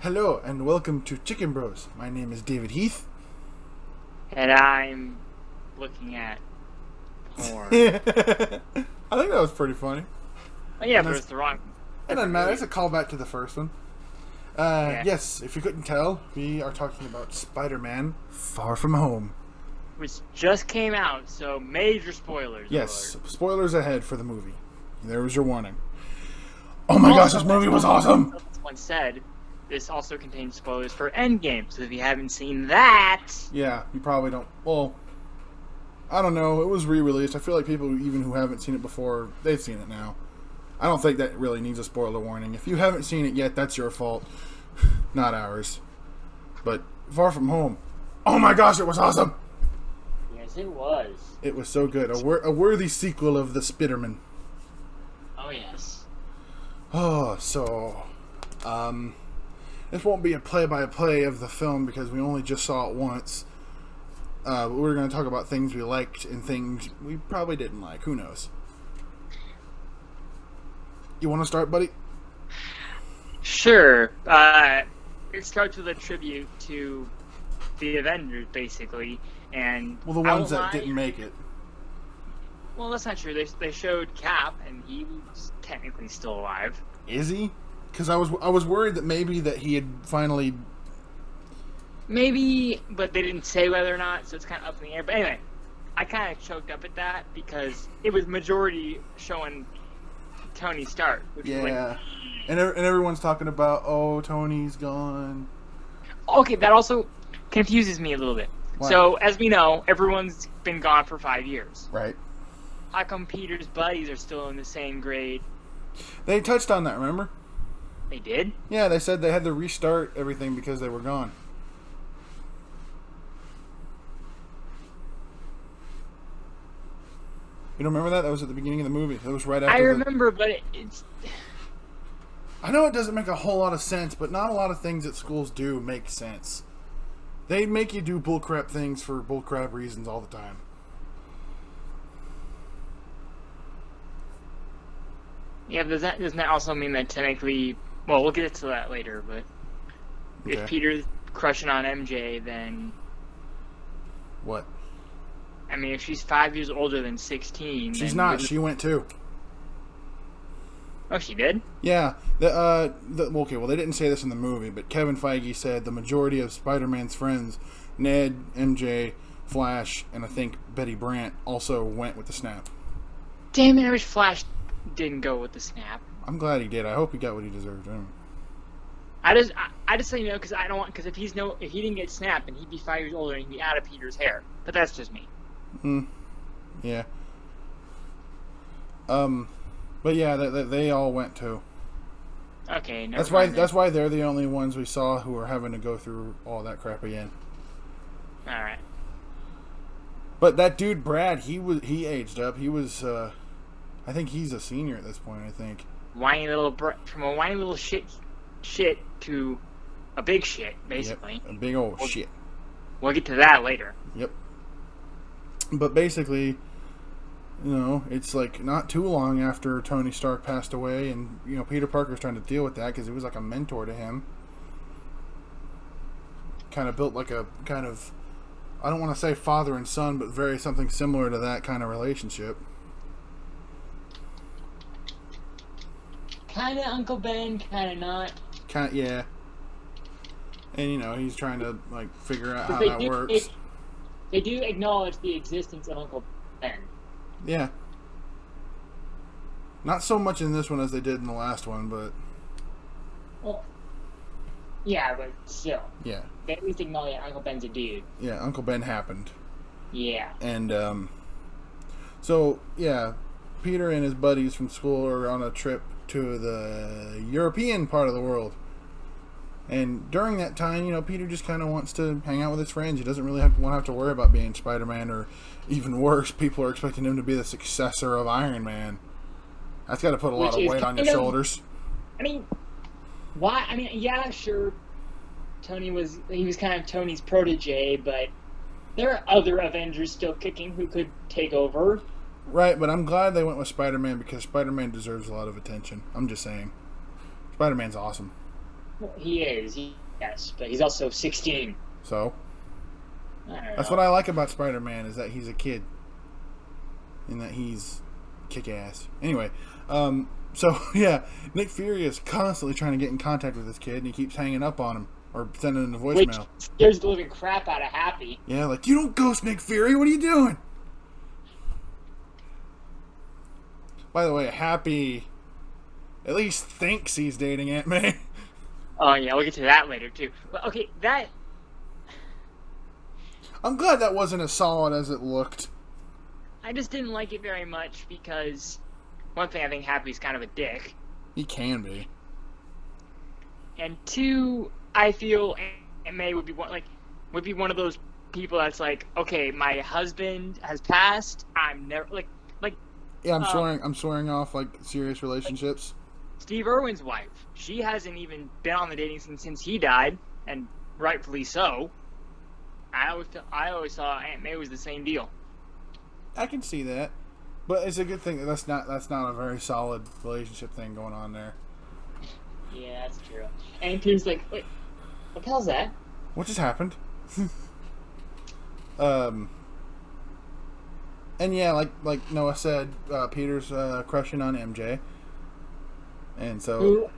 Hello and welcome to Chicken Bros. My name is David Heath. And I'm looking at porn. I think that was pretty funny. Oh, yeah, And but that's- it's the wrong. It doesn't matter. It's a callback to the first one. Yeah. Yes, if you couldn't tell, we are talking about Spider-Man Far From Home. Which just came out, so major spoilers. Yes, spoilers ahead for the movie. There was your warning. Oh my gosh, this movie was awesome! Someone said this also contains spoilers for Endgame, so if you haven't seen that, Yeah, you probably don't. Well, I don't know. It was re-released. I feel like people even who haven't seen it before, they've seen it now. I don't think that really needs a spoiler warning. If you haven't seen it yet, that's your fault, not ours. But Far From Home, oh my gosh, it was awesome! yes, it was. It was so good. A worthy sequel of The Spiderman. Oh yes. Oh, so, this won't be a play-by-play of the film because we only just saw it once. But we're going to talk about things we liked and things we probably didn't like. Who knows? You want to start, buddy? Sure. It starts with a tribute to the Avengers, basically, and Well, the ones that didn't make it. Well, that's not true. They showed Cap, and he was technically still alive. Is he? Because I was worried that maybe that he had finally. Maybe, but they didn't say whether or not, so it's kind of up in the air. But anyway, I kind of choked up at that because it was majority showing Tony Stark. Which was Yeah. And everyone's talking about, oh, Tony's gone. okay, that also confuses me a little bit. Why? So, as we know, everyone's been gone for 5 years. Right. How come Peter's buddies are still in the same grade? They touched on that, remember? They did? Yeah, they said they had to restart everything because they were gone. You don't remember that? That was at the beginning of the movie. That was right after. I remember, but it's... I know it doesn't make a whole lot of sense, but not a lot of things that schools do make sense. They make you do bullcrap things for bullcrap reasons all the time. Yeah, doesn't that also mean that technically... Well, we'll get to that later, but... Okay. If Peter's crushing on MJ, then... What? I mean, if she's 5 years older than 16... She's then not. wouldn't- She went too. Oh, she did? Yeah. Okay, well, they didn't say this in the movie, but Kevin Feige said the majority of Spider-Man's friends, Ned, MJ, Flash, and I think Betty Brant, also went with the snap. Damn it, I wish Flash didn't go with the snap. I'm glad he did. I hope he got what he deserved. I just say no because I don't want... Because if he didn't get snapped, then he'd be 5 years older and he'd be out of Peter's hair. But that's just me. Yeah. But yeah, they all went too. Okay, never That's why. mind then. That's why they're the only ones we saw who are having to go through all that crap again. Alright. But that dude Brad, he aged up. He was, I think he's a senior at this point. I think. Whiny little... From a whiny little shit to a big shit, basically. Yep, a big old shit. We'll get to that later. Yep. But basically, you know, it's like not too long after Tony Stark passed away, and you know Peter Parker's trying to deal with that because he was like a mentor to him. Kind of built like a kind of, I don't want to say father and son, but very something similar to that kind of relationship. Kinda Uncle Ben, kinda not. Yeah. And you know he's trying to like figure out how But that works. They do acknowledge the existence of Uncle Ben. Yeah. Not so much in this one as they did in the last one, but Well, yeah, but still. yeah. They at least acknowledge that Uncle Ben's a dude. Yeah, Uncle Ben happened. Yeah. And so yeah, Peter and his buddies from school are on a trip to the European part of the world. And during that time, you know, Peter just kind of wants to hang out with his friends. He doesn't really want to have to worry about being Spider-Man, or even worse, people are expecting him to be the successor of Iron Man. That's got to put a lot of weight on your shoulders. I mean, why? I mean, yeah, sure. He was kind of Tony's protege, but there are other Avengers still kicking who could take over. Right, but I'm glad they went with Spider-Man because Spider-Man deserves a lot of attention. I'm just saying. Spider-Man's awesome. Well, he is, yes, but he's also 16. So I don't that's know. what I like about Spider-Man is that he's a kid, and that he's kick-ass. Anyway, so yeah, Nick Fury is constantly trying to get in contact with this kid, and he keeps hanging up on him or sending him a Which voicemail. scares the living crap out of Happy. Yeah, like, you don't ghost Nick Fury. What are you doing? By the way, Happy at least thinks he's dating Aunt May. Oh yeah, we'll get to that later too. But okay, that I'm glad that wasn't as solid as it looked. I just didn't like it very much because one thing, I think Happy's kind of a dick, He can be. and two, I feel Aunt May would be one of those people that's like, okay, my husband has passed. I'm never like Yeah, I'm swearing off like serious relationships. Steve Irwin's wife. She hasn't even been on the dating scene since he died, and rightfully so. I always thought Aunt May was the same deal. I can see that, but it's a good thing that that's not a very solid relationship thing going on there. Yeah, that's true. And Peter's like, wait, what the hell's that? What just happened? And yeah, like Noah said, Peter's crushing on MJ, and so Who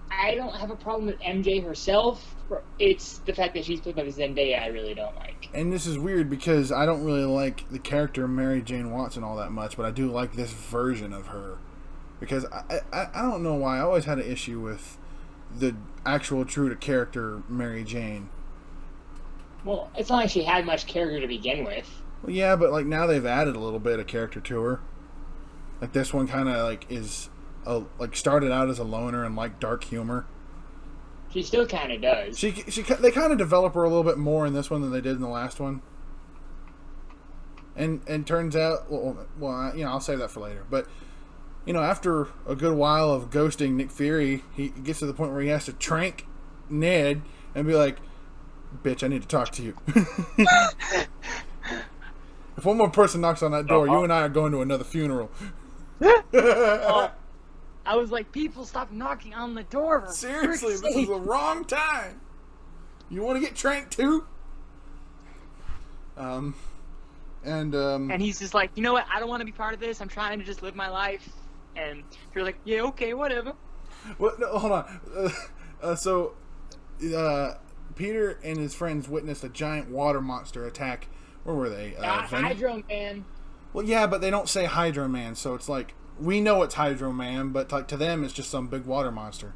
I don't have a problem with MJ herself. It's the fact that she's played by Zendaya I really don't like. and this is weird because I don't really like the character Mary Jane Watson all that much, but I do like this version of her because I don't know why I always had an issue with the actual true to character Mary Jane. Well, it's not like she had much character to begin with. Well, yeah, but like now they've added a little bit of character to her. Like this one kind of like is like started out as a loner and like dark humor. She still kind of does. They kind of develop her a little bit more in this one than they did in the last one. And turns out, well, you know, I'll save that for later. But you know, after a good while of ghosting Nick Fury, he gets to the point where he has to trank Ned and be like, "Bitch, I need to talk to you." If one more person knocks on that door, you and I are going to another funeral. I was like, people, stop knocking on the door. Seriously, this is the wrong time. You want to get tranked too? And he's just like, you know what? I don't want to be part of this. I'm trying to just live my life. And you're like, yeah, okay, whatever. what? No, hold on. So, Peter and his friends witnessed a giant water monster attack. Where were they? Hydro Man. Well, yeah, but they don't say Hydro Man, so it's like we know it's Hydro Man, but like to them, it's just some big water monster.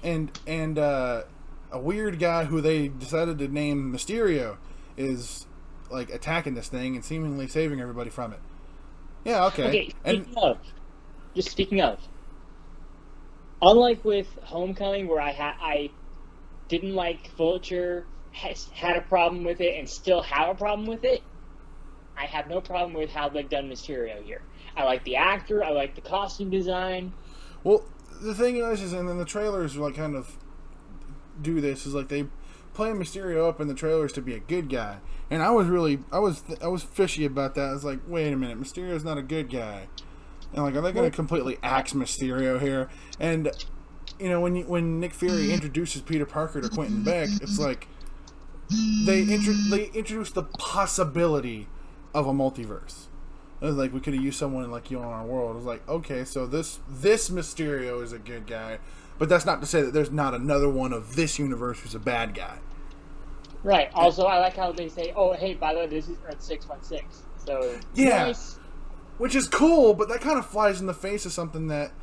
And a weird guy who they decided to name Mysterio is like attacking this thing and seemingly saving everybody from it. Yeah, okay. Speaking of, unlike with Homecoming, where I didn't like Vulture, had a problem with it, and still have a problem with it, I have no problem with how they've done Mysterio here. I like the actor, I like the costume design. Well, the thing is, and then the trailers like kind of do this is like they play Mysterio up in the trailers to be a good guy, and I was fishy about that. I was like, wait a minute, Mysterio's not a good guy, and like, are they going to completely axe Mysterio here? And you know, when Nick Fury introduces Peter Parker to Quentin Beck, it's like they introduced the possibility of a multiverse. It was like we could have used someone like you on our world. It was like, okay, so this Mysterio is a good guy, but that's not to say that there's not another one of this universe who's a bad guy. Right. Also, I like how they say, "Oh, hey, by the way, this is Earth 616." So yeah, nice. Which is cool, but that kind of flies in the face of something that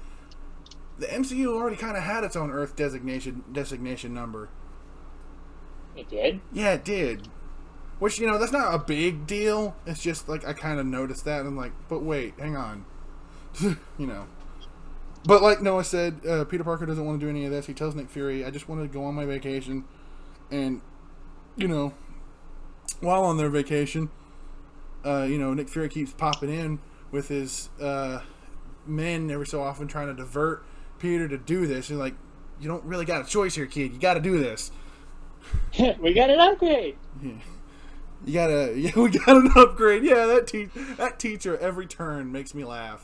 the MCU already kind of had its own Earth designation number. It did? Yeah, it did. Which, you know, that's not a big deal. It's just, like, I kind of noticed that, and I'm like, but wait, hang on. You know. But like Noah said, Peter Parker doesn't want to do any of this. He tells Nick Fury, I just want to go on my vacation. And, you know, while on their vacation, you know, Nick Fury keeps popping in with his men every so often trying to divert Peter to do this. And like, you don't really got a choice here, kid. You got to do this. We got an upgrade. Yeah. We got an upgrade. Yeah, that teacher every turn makes me laugh.